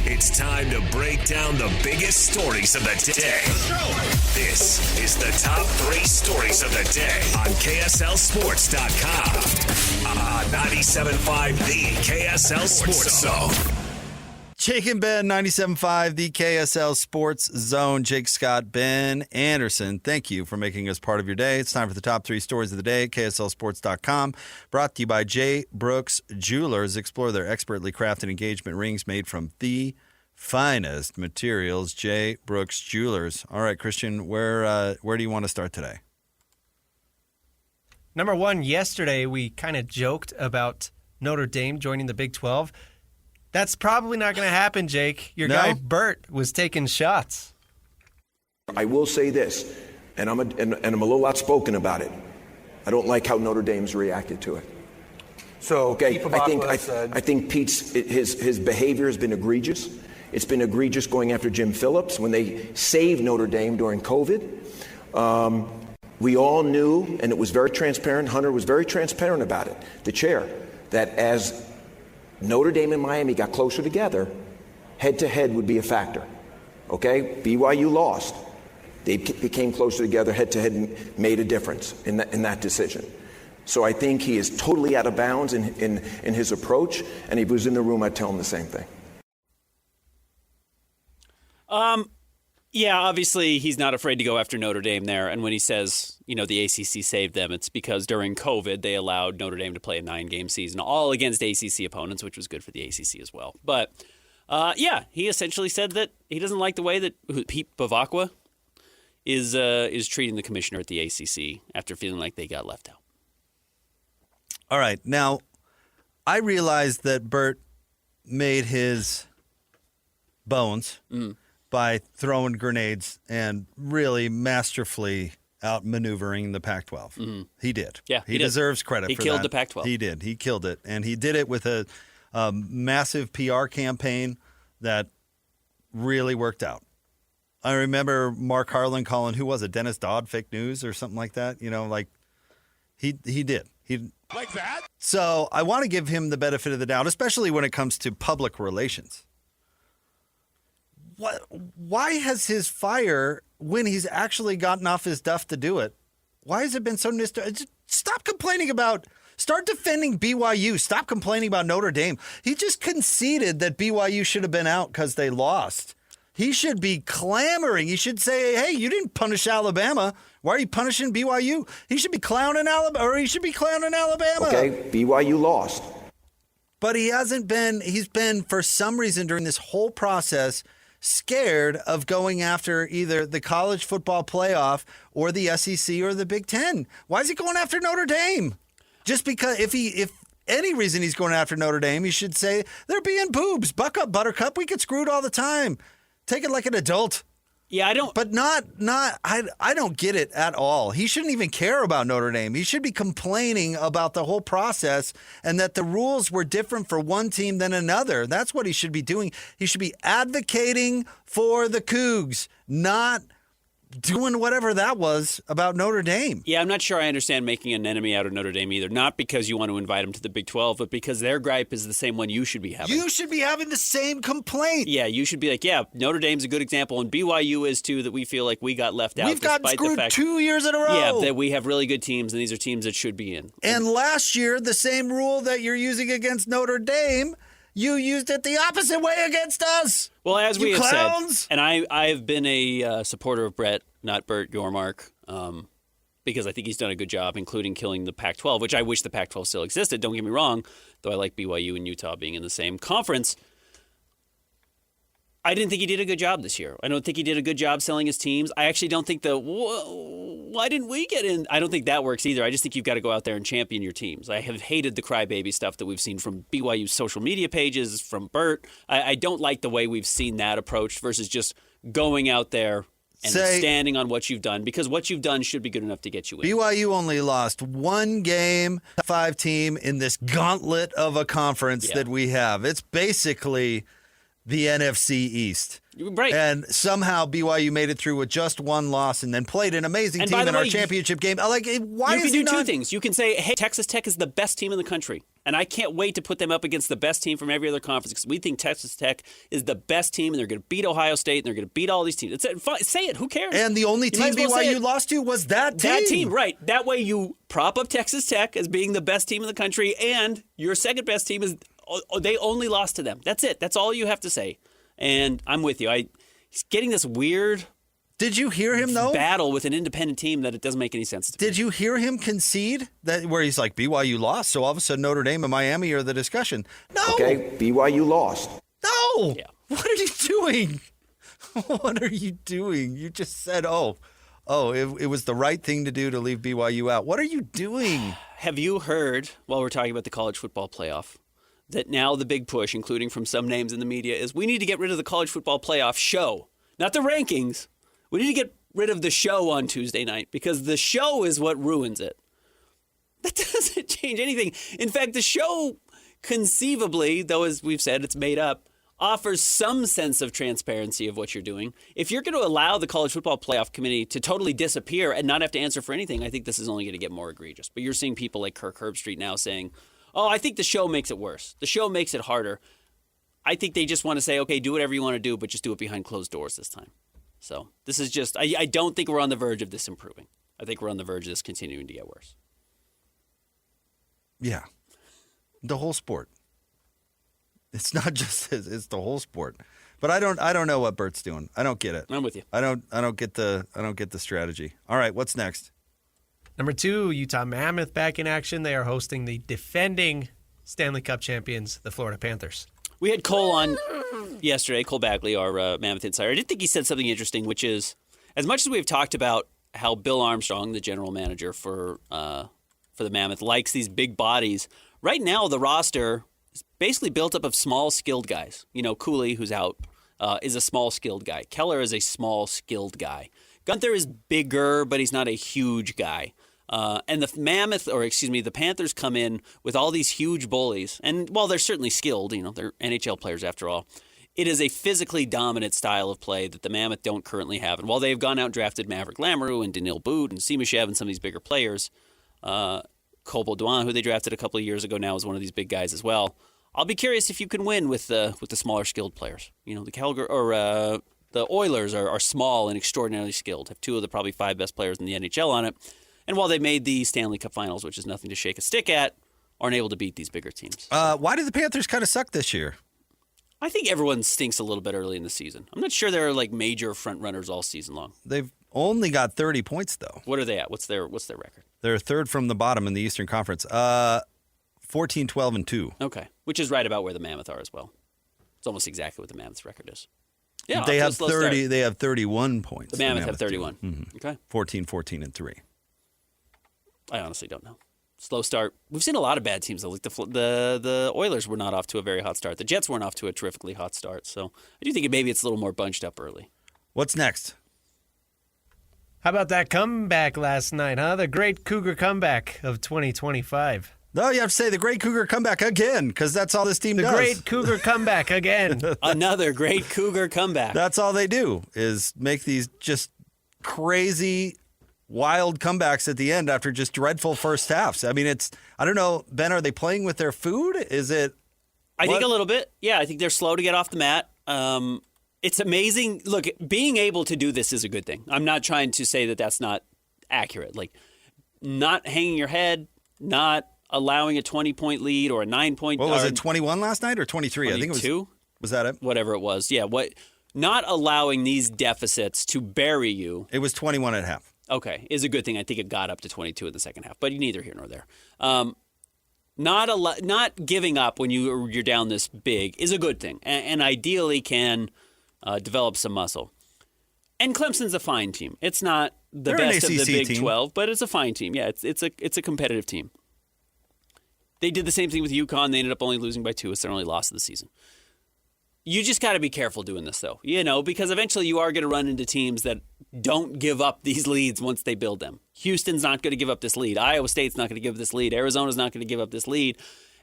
It's time to break down the biggest stories of the day. This is the top 3 stories of the day on KSLSports.com. On 97.5, the KSL Sports Zone. Jake and Ben, 97.5, the KSL Sports Zone. Jake, Scott, Ben, Anderson, thank you for making us part of your day. It's time for the top 3 stories of the day at KSLSports.com. Brought to you by J. Brooks Jewelers. Explore their expertly crafted engagement rings made from the finest materials. J. Brooks Jewelers. All right, Christian, where do you want to start today? Number one, yesterday we kind of joked about Notre Dame joining the Big 12. That's probably not going to happen, Jake. Your guy Bert was taking shots. I will say this, and I'm a little outspoken about it. I don't like how Notre Dame's reacted to it. So okay, I think Pete's his behavior has been egregious. It's been egregious going after Jim Phillips when they saved Notre Dame during COVID. We all knew, and it was very transparent. Hunter was very transparent about it. The chair, that as Notre Dame and Miami got closer together, head-to-head would be a factor. Okay? BYU lost. They became closer together, head-to-head, and made a difference in that decision. So I think he is totally out of bounds in his approach, and if he was in the room, I'd tell him the same thing. Yeah, obviously he's not afraid to go after Notre Dame there. And when he says, the ACC saved them, it's because during COVID they allowed Notre Dame to play a 9-game season, all against ACC opponents, which was good for the ACC as well. But, he essentially said that he doesn't like the way that Pete Bavacqua is treating the commissioner at the ACC after feeling like they got left out. All right. Now, I realized that Bert made his bones by throwing grenades and really masterfully outmaneuvering the Pac-12. Mm-hmm. He did. Yeah, he deserves credit for that. He killed the Pac-12. He did. He killed it. And he did it with a massive PR campaign that really worked out. I remember Mark Harlan calling, who was it, Dennis Dodd, fake news or something like that? He did. Like that? So I want to give him the benefit of the doubt, especially when it comes to public relations. Why has his fire, when he's actually gotten off his duff to do it, why has it been so stop complaining about, start defending BYU. Stop complaining about Notre Dame. He just conceded that BYU should have been out because they lost. He should be clamoring. He should say, hey, you didn't punish Alabama. Why are you punishing BYU? He should be clowning Alabama, or he should be clowning Alabama. Okay, BYU lost. But he hasn't been, he's been, for some reason during this whole process, scared of going after either the college football playoff or the SEC or the Big Ten. Why is he going after Notre Dame? Just because if any reason he's going after Notre Dame, he should say, they're being boobs. Buck up, Buttercup. We get screwed all the time. Take it like an adult. Yeah, I don't. But I don't get it at all. He shouldn't even care about Notre Dame. He should be complaining about the whole process and that the rules were different for one team than another. That's what he should be doing. He should be advocating for the Cougs, not doing whatever that was about Notre Dame. Yeah, I'm not sure I understand making an enemy out of Notre Dame either. Not because you want to invite them to the Big 12, but because their gripe is the same one you should be having. You should be having the same complaint. Yeah, you should be like, yeah, Notre Dame's a good example, and BYU is too, that we feel like we got left out. We've gotten screwed 2 years in a row. Yeah, that we have really good teams, and these are teams that should be in. And last year, the same rule that you're using against Notre Dame, you used it the opposite way against us. Well, as we have said, and I've been a supporter of Brett, not Brett Yormark, because I think he's done a good job, including killing the Pac-12, which I wish the Pac-12 still existed. Don't get me wrong, though I like BYU and Utah being in the same conference. I didn't think he did a good job this year. I don't think he did a good job selling his teams. I actually don't think why didn't we get in? I don't think that works either. I just think you've got to go out there and champion your teams. I have hated the crybaby stuff that we've seen from BYU's social media pages, from Bert. I don't like the way we've seen that approach versus just going out there and standing on what you've done, because what you've done should be good enough to get you in. BYU only lost one game, 5 team in this gauntlet of a conference that we have. It's basically the NFC East. Right. And somehow BYU made it through with just one loss and then played an amazing team in our championship game. Why you is can do two things. You can say, hey, Texas Tech is the best team in the country. And I can't wait to put them up against the best team from every other conference because we think Texas Tech is the best team and they're going to beat Ohio State and they're going to beat all these teams. Say it. Who cares? And the only team BYU lost to was that team. That team, right. That way you prop up Texas Tech as being the best team in the country and your second best team is they only lost to them. That's it. That's all you have to say. And I'm with you. He's getting this weird Did you hear him, though? Battle with an independent team that it doesn't make any sense to me. Did you hear him concede that where he's like, BYU lost, so all of a sudden Notre Dame and Miami are the discussion? No. Okay, BYU lost. No. Yeah. What are you doing? What are you doing? You just said, it was the right thing to do to leave BYU out. What are you doing? Have you heard, while we're talking about the college football playoff, that now the big push, including from some names in the media, is we need to get rid of the college football playoff show, not the rankings. We need to get rid of the show on Tuesday night because the show is what ruins it. That doesn't change anything. In fact, the show conceivably, though as we've said, it's made up, offers some sense of transparency of what you're doing. If you're going to allow the college football playoff committee to totally disappear and not have to answer for anything, I think this is only going to get more egregious. But you're seeing people like Kirk Herbstreit now saying, I think the show makes it worse. The show makes it harder. I think they just want to say, okay, do whatever you want to do, but just do it behind closed doors this time. So this is just, I don't think we're on the verge of this improving. I think we're on the verge of this continuing to get worse. Yeah. The whole sport. It's not just it's the whole sport. But I don't know what Bert's doing. I don't get it. I'm with you. I don't get the strategy. All right, what's next? Number 2, Utah Mammoth back in action. They are hosting the defending Stanley Cup champions, the Florida Panthers. We had Cole on yesterday, Cole Bagley, our Mammoth insider. I did think he said something interesting, which is, as much as we've talked about how Bill Armstrong, the general manager for the Mammoth, likes these big bodies, right now the roster is basically built up of small, skilled guys. You know, Cooley, who's out, is a small, skilled guy. Keller is a small, skilled guy. Gunther is bigger, but he's not a huge guy. And the Panthers come in with all these huge bullies. And while they're certainly skilled, they're NHL players after all, it is a physically dominant style of play that the Mammoth don't currently have. And while they've gone out and drafted Maverick Lamoureux and Daniil Boot and Simashev and some of these bigger players, Cole Baudouin, who they drafted a couple of years ago now, is one of these big guys as well. I'll be curious if you can win with the smaller skilled players. The Calgary or the Oilers are small and extraordinarily skilled, have 2 of the probably 5 best players in the NHL on it. And while they made the Stanley Cup Finals, which is nothing to shake a stick at, aren't able to beat these bigger teams. Why did the Panthers kind of suck this year? I think everyone stinks a little bit early in the season. I'm not sure they're like major front runners all season long. They've only got 30 points, though. What are they at? What's their record? They're third from the bottom in the Eastern Conference. 14-12-2. Okay, which is right about where the Mammoth are as well. It's almost exactly what the Mammoth's record is. Yeah, they have 30. Start. They have 31 points. The Mammoth have 31. Mm-hmm. Okay, 14-14-3. I honestly don't know. Slow start. We've seen a lot of bad teams though. Like the Oilers were not off to a very hot start. The Jets weren't off to a terrifically hot start. So I do think maybe it's a little more bunched up early. What's next? How about that comeback last night, huh? The Great Cougar Comeback of 2025. No, you have to say the Great Cougar Comeback again, because that's all this team does. The Great Cougar Comeback again. Another Great Cougar Comeback. That's all they do is make these just crazy, wild comebacks at the end after just dreadful first halves. I mean, I don't know, Ben, are they playing with their food? Is it? I think a little bit. Yeah, I think they're slow to get off the mat. It's amazing. Look, being able to do this is a good thing. I'm not trying to say that that's not accurate. Like, not hanging your head, not allowing a 20-point lead or a 9-point. What was it, 21 last night or 23? 22? I think it was. Was that it? Whatever it was. Yeah. Not allowing these deficits to bury you. It was 21 at half. Okay, is a good thing. I think it got up to 22 in the second half, but neither here nor there. Not giving up when you're down this big is a good thing, and ideally can develop some muscle. And Clemson's a fine team. It's not the best of the Big team. 12, but it's a fine team. Yeah, it's a competitive team. They did the same thing with UConn. They ended up only losing by 2. It's their only loss of the season. You just got to be careful doing this, though, because eventually you are going to run into teams that don't give up these leads once they build them. Houston's not going to give up this lead. Iowa State's not going to give up this lead. Arizona's not going to give up this lead.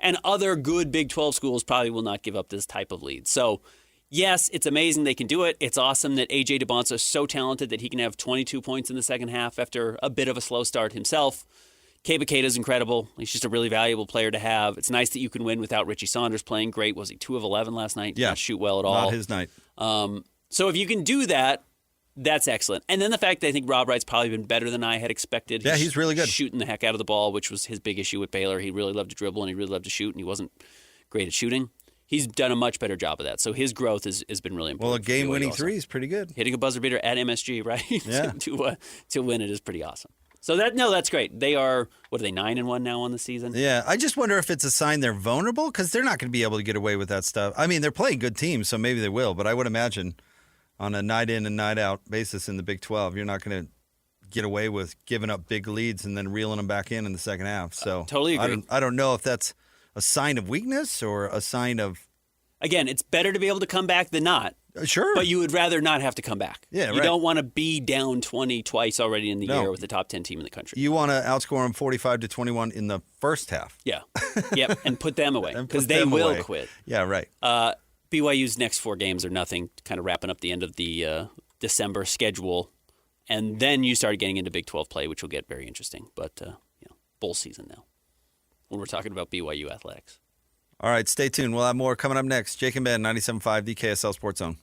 And other good Big 12 schools probably will not give up this type of lead. So, yes, it's amazing they can do it. It's awesome that A.J. DeBonsa is so talented that he can have 22 points in the second half after a bit of a slow start himself. Keita's incredible. He's just a really valuable player to have. It's nice that you can win without Richie Saunders playing great. Was he 2 of 11 last night? Did not shoot well at all. Not his night. So if you can do that, that's excellent. And then the fact that I think Rob Wright's probably been better than I had expected. He's really good. Shooting the heck out of the ball, which was his big issue with Baylor. He really loved to dribble and he really loved to shoot, and he wasn't great at shooting. He's done a much better job of that. So his growth has been really important. Well, a game-winning three is pretty good. Hitting a buzzer beater at MSG, right? Yeah. to win it is pretty awesome. So that's great. They are, 9-1 now on the season? Yeah, I just wonder if it's a sign they're vulnerable because they're not going to be able to get away with that stuff. I mean, they're playing good teams, so maybe they will, but I would imagine on a night-in and night-out basis in the Big 12, you're not going to get away with giving up big leads and then reeling them back in the second half. So totally agree. I don't know if that's a sign of weakness or a sign of... Again, it's better to be able to come back than not. Sure. But you would rather not have to come back. Yeah, You don't want to be down 20 twice already in the No. year with the top 10 team in the country. You want to outscore them 45-21 in the first half. Yeah. Yep. And put them away And put because they them will away. quit. Yeah, right. BYU's next 4 games are nothing, kind of wrapping up the end of the December schedule. And then you start getting into Big 12 play, which will get very interesting. But, bowl season now when we're talking about BYU athletics. All right, stay tuned. We'll have more coming up next. Jake and Ben, 97.5, the KSL Sports Zone.